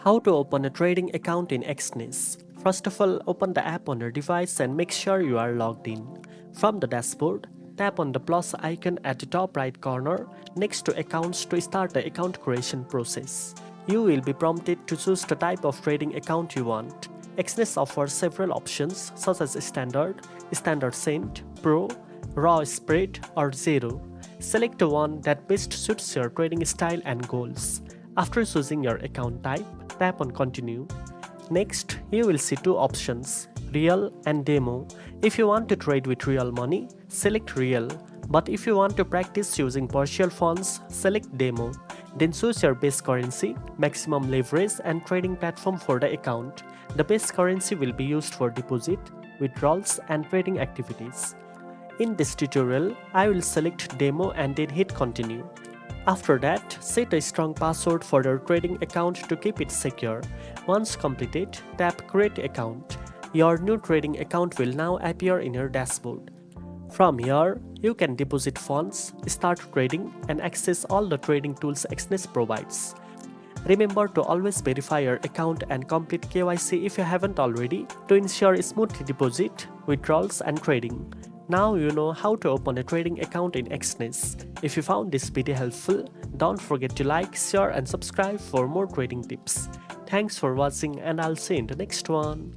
How to open a trading account in Exness. First of all, open the app on your device and make sure you are logged in. From the dashboard, tap on the plus icon at the top right corner next to accounts to start the account creation process. You will be prompted to choose the type of trading account you want. Exness offers several options such as Standard, Standard Cent, Pro, Raw Spread or Zero. Select the one that best suits your trading style and goals. After choosing your account type, tap on Continue. Next, you will see two options, Real and Demo. If you want to trade with real money, select Real. But if you want to practice using partial funds, select Demo. Then choose your base currency, maximum leverage and trading platform for the account. The base currency will be used for deposit, withdrawals and trading activities. In this tutorial, I will select Demo and then hit Continue. After that, set a strong password for your trading account to keep it secure. Once completed, tap Create Account. Your new trading account will now appear in your dashboard. From here, you can deposit funds, start trading, and access all the trading tools Exness provides. Remember to always verify your account and complete KYC if you haven't already to ensure smooth deposit, withdrawals, and trading. Now you know how to open a trading account in Exness. If you found this video helpful, don't forget to like, share and subscribe for more trading tips. Thanks for watching and I'll see you in the next one.